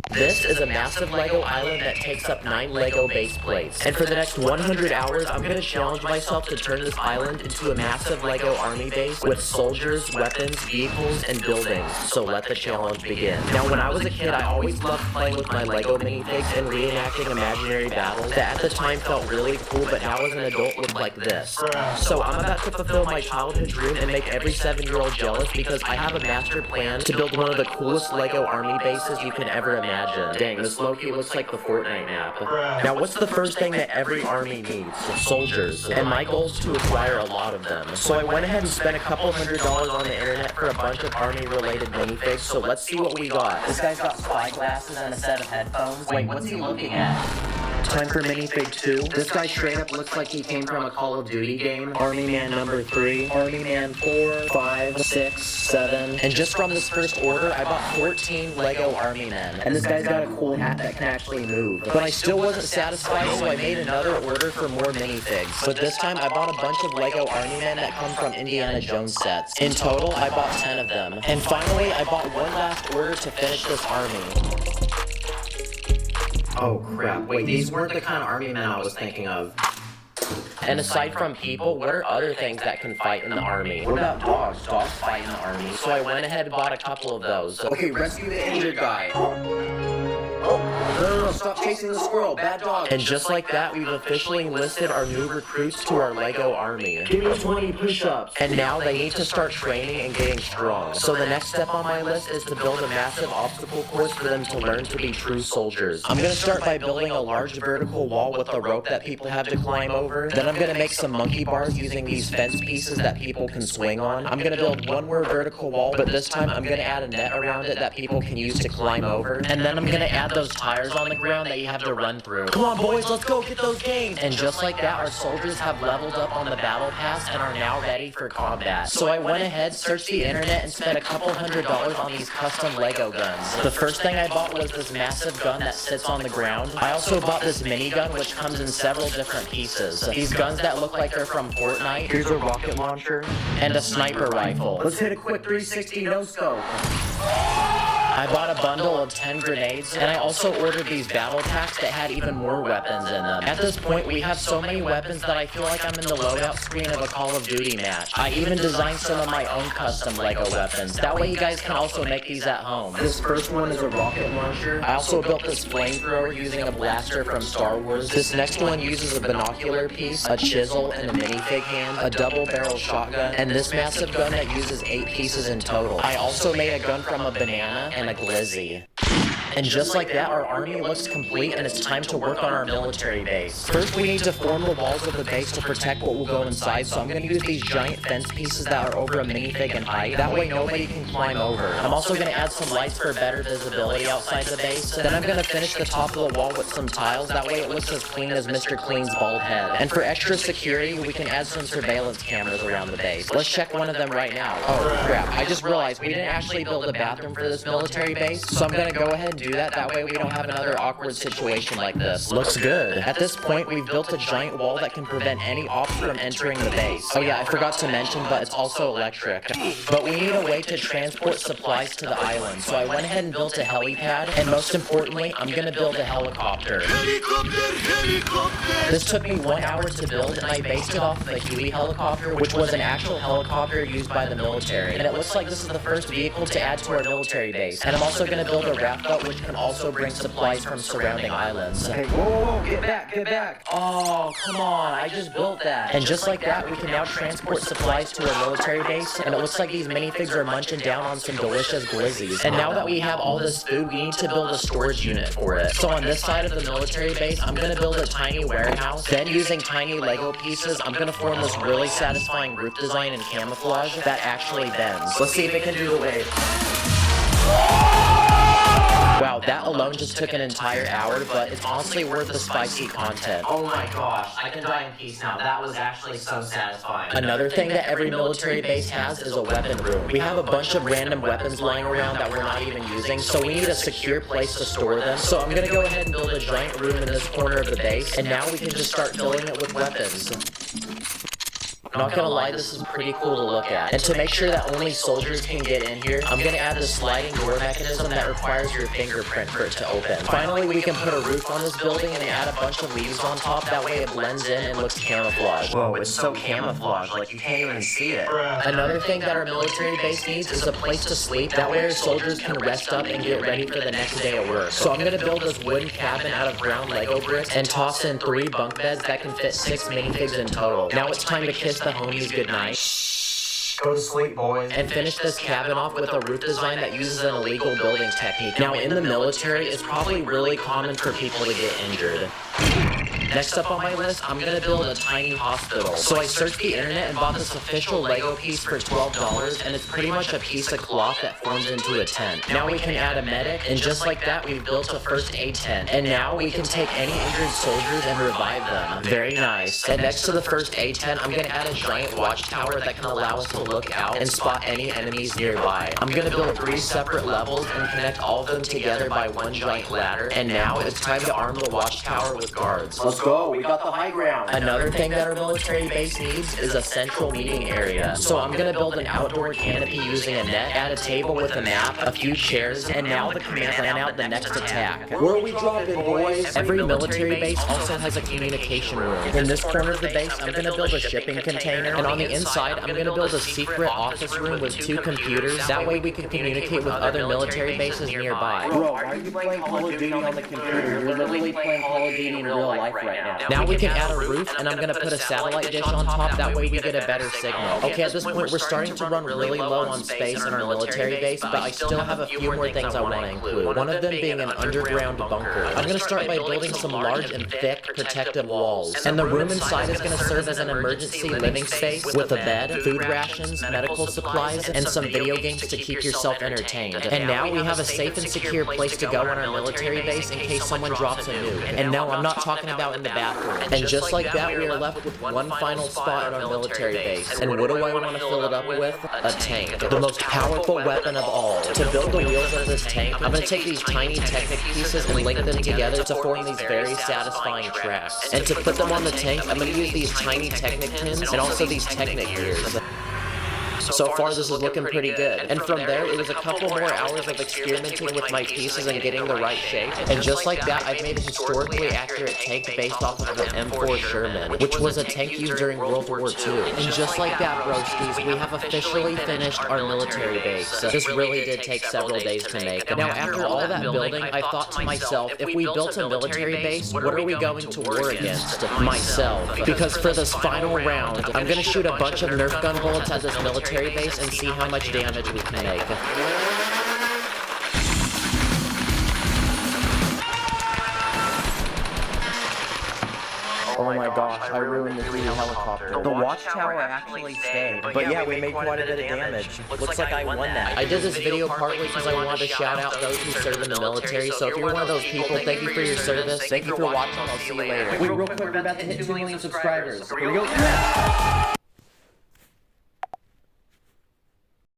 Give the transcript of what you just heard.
This is a massive Lego island that takes up 9 Lego base plates. And for the next 100 hours, I'm going to challenge myself to turn this island into a massive Lego army base with soldiers, weapons, vehicles, and buildings. So let the challenge begin. Now, when I was a kid, I always loved playing with my Lego minifigs and reenacting imaginary battles that at the time felt really cool, but now as an adult look like this. So I'm about to fulfill my childhood dream and make every 7-year-old jealous because I have a master plan to build one of the coolest Lego army bases you can ever imagine. Dang, this low-key looks like the Fortnite map. Now, what's the first thing that every army needs? Soldiers. And my goal is to acquire a lot of them. So I went ahead and spent a couple $100 on the internet for a bunch of army-related minifigs, so let's see what we got. This guy's got spy glasses and a set of headphones. Wait, what's he looking at? Time for minifig 2. This guy straight up looks like he came from a Call of Duty game. Army Man number 3, Army Man 4, 5, 6, 7. And just from this first order, I bought 14 Lego Army Men. And this guy's got a cool hat that can actually move. But I still wasn't satisfied, so I made another order for more minifigs. But this time, I bought a bunch of Lego Army Men that come from Indiana Jones sets. In total, I bought 10 of them. And finally, I bought one last order to finish this army. Oh crap, wait, these weren't the kind of army men I was thinking of. And aside from people, what are other things that can fight in the army? What about dogs? Dogs fight in the army. So I went ahead and bought a couple of those. Okay, rescue the injured guy. No, stop chasing the squirrel, bad dog. And just like that, we've officially enlisted our new recruits to our Lego army. Give me 20 push-ups. And now they need to start training and getting strong. So the next step on my list is to build a massive obstacle course for them to learn to be true soldiers. I'm gonna start by building a large vertical wall with a rope that people have to climb over. Then I'm gonna make some monkey bars using these fence pieces that people can swing on. I'm gonna build one more vertical wall, but this time I'm gonna add a net around it that people can use to climb over. And then I'm gonna add those tires on the ground that you have to run through. Come on, boys, let's go get those games! And just like that, our soldiers have leveled up on the battle pass and are now ready for combat. So I went ahead, searched the internet, and spent a couple $100 on these custom Lego guns. The first thing I bought was this massive gun that sits on the ground. I also bought this minigun, which comes in several different pieces. These guns that look like they're from Fortnite. Here's a rocket launcher and a sniper rifle. Let's hit a quick 360 no-scope. I bought a bundle of 10 grenades, and I also ordered these battle packs that had even more weapons in them. At this point, we have so many weapons that I feel like I'm in the loadout screen of a Call of Duty match. I even designed some of my own custom Lego weapons. That way you guys can also make these at home. This first one is a rocket launcher. I also built this flamethrower using a blaster from Star Wars. This next one uses a binocular piece, a chisel, and a minifig hand, a double-barrel shotgun, and this massive gun that uses 8 pieces in total. I also made a gun from a banana and a glizzy. And just like that, our army looks complete and it's time to work on our military base. First, we need to form the walls of the base to protect what will go inside, so I'm going to use these giant fence pieces that are over a minifig in height. That way nobody can climb over. I'm also going to add some lights for better visibility outside the base. Then I'm going to finish the top of the wall with some tiles. That way it looks as clean as Mr. Clean's bald head. And for extra security, we can add some surveillance cameras around the base. Let's check one of them right now. Oh crap, I just realized we didn't actually build a bathroom for this military base, so I'm going to go ahead and do that. That way we don't have another awkward situation like this. Looks good. At this point, we've built a giant wall that can prevent any ops from entering the base. Oh yeah, I forgot to mention, but it's also electric. But we need a way to transport supplies to the island, so I went ahead and built a helipad, and most importantly, I'm gonna build a helicopter. This took me 1 hour to build, and I based it off of a Huey helicopter, which was an actual helicopter used by the military. And it looks like this is the first vehicle to add to our military base. And I'm also gonna build a raft boat, which can also bring supplies from surrounding islands. Hey, whoa, get back, get back. Oh, come on, I just built that. And just like that, we can now transport supplies to our military base, and it looks like these minifigs are munching down on some delicious glizzies. And now that we have all this food, we need to build a storage unit for it. So on this side of the military base, I'm gonna build a tiny warehouse. Then using tiny Lego pieces, I'm gonna form this really satisfying roof design and camouflage that actually bends. Let's see if it can do the wave. Wow, that alone just took an entire hour, but it's honestly worth the spicy content. Oh my gosh, I can die in peace now. That was actually so satisfying. Another thing that every military base has is a weapon room. We have a bunch of random weapons lying around that we're not even using, so we need a secure place to store them. So I'm gonna go ahead and build a giant room in this corner of the base, and now we can just start filling it with weapons. Not gonna lie, this is pretty cool to look at. And to make sure that only soldiers can get in here, I'm gonna add the sliding door mechanism that requires your fingerprint for it to open. Finally, we can put a roof on this building and add a bunch of leaves on top. That way it blends in and looks camouflaged. Whoa, it's so camouflaged, like you can't even see it. Another thing that our military base needs is a place to sleep. That way our soldiers can rest up and get ready for the next day at work. So I'm gonna build this wooden cabin out of brown Lego bricks and toss in 3 bunk beds that can fit 6 minifigs in total. Now it's time to kiss the homies goodnight. Go to sleep, boys. And finish this cabin off with a roof design that uses an illegal building technique. Now in the military, it's probably really common for people to get injured. Next up on my list, I'm gonna build a tiny hospital. So I searched the internet and bought this official Lego piece for $12, and it's pretty much a piece of cloth that forms into a tent. Now we can add a medic, and just like that, we've built a first aid tent. And now we can take any injured soldiers and revive them. Very nice. And next to the first aid tent, I'm gonna add a giant watchtower that can allow us to look out and spot any enemies nearby. I'm gonna build 3 separate levels and connect all of them together by one giant ladder. And now it's time to arm the watchtower with guards. Let's go, we got the high ground. Another thing that our military base needs is a central meeting area. So I'm gonna build an outdoor canopy using a net, add a table with a map, a few chairs, and now the command plan out the next attack. Where are we dropping, boys? Every military base also has a communication room. In this corner of the base, I'm gonna build a shipping container, and on the inside, I'm gonna build a secret office room with 2 computers. That way we can communicate with other military bases nearby. Bro, why are you playing Call of Duty on the computer? You're literally playing Call of Duty in real life right now. Now we can add a roof, and I'm gonna put a satellite dish on top. That way we get a better signal. Okay, at this point, we're starting to run really low on space in our military base, but I still have a few more things I want to include. One of them being an underground bunker. I'm gonna start by building some large and thick protective walls. And the room inside is gonna serve as an emergency living space with a bed, food rations, medical supplies, and some video games to keep yourself entertained. And now we have a safe and secure place to go on our military base in case someone drops a nuke. And no, I'm not talking about in the bathroom. And just like that, we are left with one final spot in our military base. And what do I want to fill it up with? A tank. The most powerful weapon of all. To build the wheels of this tank, I'm going to take these tiny Technic pieces and link them together to form these very satisfying tracks. And to put them on the tank, I'm going to use these tiny Technic pins and also these Technic gears. So far, this is looking pretty good. And from there, it was a couple more hours of experimenting with my pieces and getting the right shape. And just like that, I've made a historically accurate tank based off of the M4 Sherman, which was a tank used during World War II. And just like that, broskies, we have officially finished our military base. This really did take several days to make. Now, after all that building, I thought to myself, if we built a military base, what are we going to war against? Myself. Because for this final round, I'm going to shoot a bunch of Nerf gun bullets at this military base and see how much damage we can make. Oh my gosh, I ruined the green helicopter. The watchtower actually stayed. But yeah, we made quite a bit of damage. Looks like I won that. I did this video partly because I wanted to shout out those who serve in the military, so if you're one of those people, thank you for your service. Thank you for watching. I'll see you later. Wait, real quick, we're about to hit 2 million subscribers. Here we go.